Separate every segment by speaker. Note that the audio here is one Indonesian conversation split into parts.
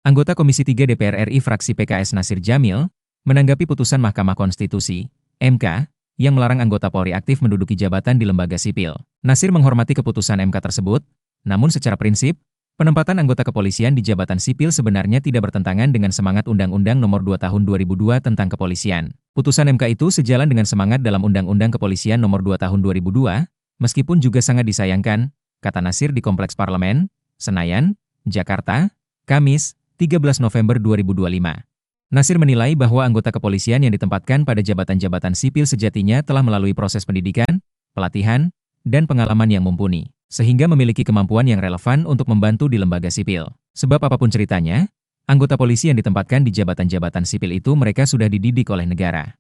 Speaker 1: Anggota Komisi 3 DPR RI fraksi PKS Nasir Jamil, menanggapi putusan Mahkamah Konstitusi, MK, yang melarang anggota Polri aktif menduduki jabatan di lembaga sipil. Nasir menghormati keputusan MK tersebut, namun secara prinsip, penempatan anggota kepolisian di jabatan sipil sebenarnya tidak bertentangan dengan semangat Undang-Undang Nomor 2 Tahun 2002 tentang Kepolisian. Putusan MK itu sejalan dengan semangat dalam Undang-Undang Kepolisian Nomor 2 Tahun 2002, meskipun juga sangat disayangkan, kata Nasir di Kompleks Parlemen, Senayan, Jakarta, Kamis, 13 November 2025. Nasir menilai bahwa anggota kepolisian yang ditempatkan pada jabatan-jabatan sipil sejatinya telah melalui proses pendidikan, pelatihan, dan pengalaman yang mumpuni, sehingga memiliki kemampuan yang relevan untuk membantu di lembaga sipil. Sebab apapun ceritanya, anggota polisi yang ditempatkan di jabatan-jabatan sipil itu mereka sudah dididik oleh negara.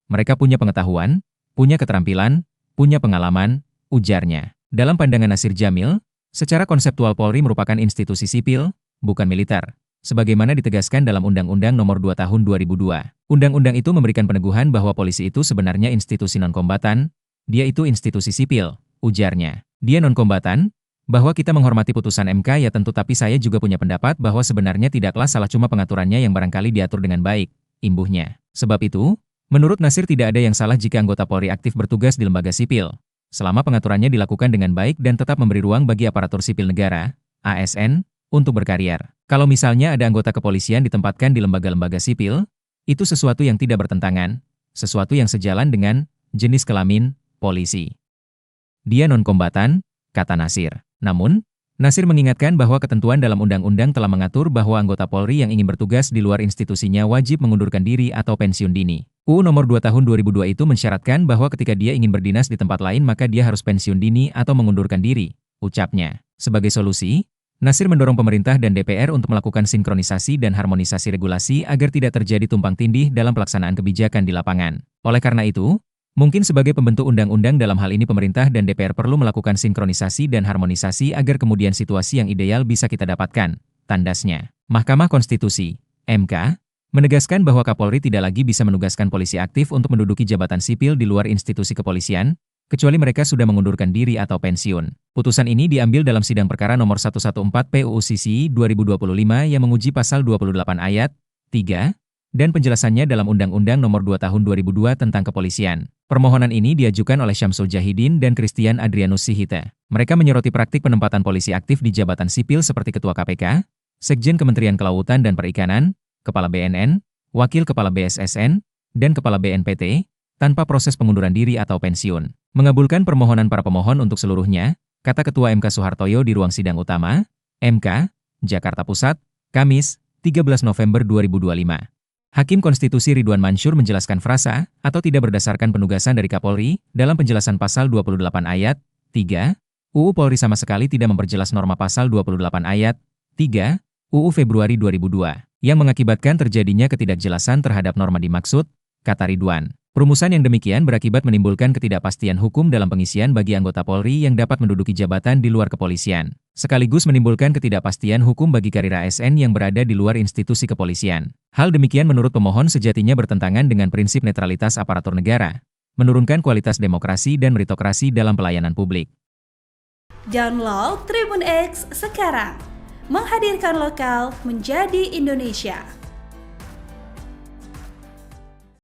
Speaker 1: Mereka punya pengetahuan, punya keterampilan, punya pengalaman, ujarnya. Dalam pandangan Nasir Jamil, secara konseptual Polri merupakan institusi sipil, bukan militer, sebagaimana ditegaskan dalam Undang-Undang Nomor 2 Tahun 2002. Undang-undang itu memberikan peneguhan bahwa polisi itu sebenarnya institusi non-kombatan, dia itu institusi sipil, ujarnya. Dia non-kombatan, bahwa kita menghormati putusan MK ya tentu, tapi saya juga punya pendapat bahwa sebenarnya tidaklah salah, cuma pengaturannya yang barangkali diatur dengan baik, imbuhnya. Sebab itu, menurut Nasir tidak ada yang salah jika anggota Polri aktif bertugas di lembaga sipil, selama pengaturannya dilakukan dengan baik dan tetap memberi ruang bagi aparatur sipil negara, ASN, untuk berkarir. Kalau misalnya ada anggota kepolisian ditempatkan di lembaga-lembaga sipil, itu sesuatu yang tidak bertentangan, sesuatu yang sejalan dengan jenis kelamin polisi. Dia non-kombatan, kata Nasir. Namun, Nasir mengingatkan bahwa ketentuan dalam undang-undang telah mengatur bahwa anggota Polri yang ingin bertugas di luar institusinya wajib mengundurkan diri atau pensiun dini. UU Nomor 2 Tahun 2002 itu mensyaratkan bahwa ketika dia ingin berdinas di tempat lain maka dia harus pensiun dini atau mengundurkan diri, ucapnya. Sebagai solusi, Nasir mendorong pemerintah dan DPR untuk melakukan sinkronisasi dan harmonisasi regulasi agar tidak terjadi tumpang tindih dalam pelaksanaan kebijakan di lapangan. Oleh karena itu, mungkin sebagai pembentuk undang-undang dalam hal ini pemerintah dan DPR perlu melakukan sinkronisasi dan harmonisasi agar kemudian situasi yang ideal bisa kita dapatkan, tandasnya. Mahkamah Konstitusi, MK, menegaskan bahwa Kapolri tidak lagi bisa menugaskan polisi aktif untuk menduduki jabatan sipil di luar institusi kepolisian, kecuali mereka sudah mengundurkan diri atau pensiun. Putusan ini diambil dalam sidang perkara nomor 114 PUU CC 2025 yang menguji pasal 28 ayat 3 dan penjelasannya dalam Undang-Undang Nomor 2 Tahun 2002 tentang Kepolisian. Permohonan ini diajukan oleh Syamsul Jahidin dan Christian Adrianus Sihite. Mereka menyoroti praktik penempatan polisi aktif di jabatan sipil seperti Ketua KPK, Sekjen Kementerian Kelautan dan Perikanan, Kepala BNN, Wakil Kepala BSSN, dan Kepala BNPT, tanpa proses pengunduran diri atau pensiun. Mengabulkan permohonan para pemohon untuk seluruhnya, kata Ketua MK Soehartoyo di ruang sidang utama, MK, Jakarta Pusat, Kamis, 13 November 2025. Hakim Konstitusi Ridwan Mansur menjelaskan frasa atau tidak berdasarkan penugasan dari Kapolri dalam penjelasan pasal 28 ayat 3, UU Polri sama sekali tidak memperjelas norma pasal 28 ayat 3, UU Februari 2002, yang mengakibatkan terjadinya ketidakjelasan terhadap norma dimaksud, kata Ridwan. Perumusan yang demikian berakibat menimbulkan ketidakpastian hukum dalam pengisian bagi anggota Polri yang dapat menduduki jabatan di luar kepolisian, sekaligus menimbulkan ketidakpastian hukum bagi karir ASN yang berada di luar institusi kepolisian. Hal demikian menurut pemohon sejatinya bertentangan dengan prinsip netralitas aparatur negara, menurunkan kualitas demokrasi dan meritokrasi dalam pelayanan publik.
Speaker 2: Download Tribun X sekarang, menghadirkan lokal menjadi Indonesia.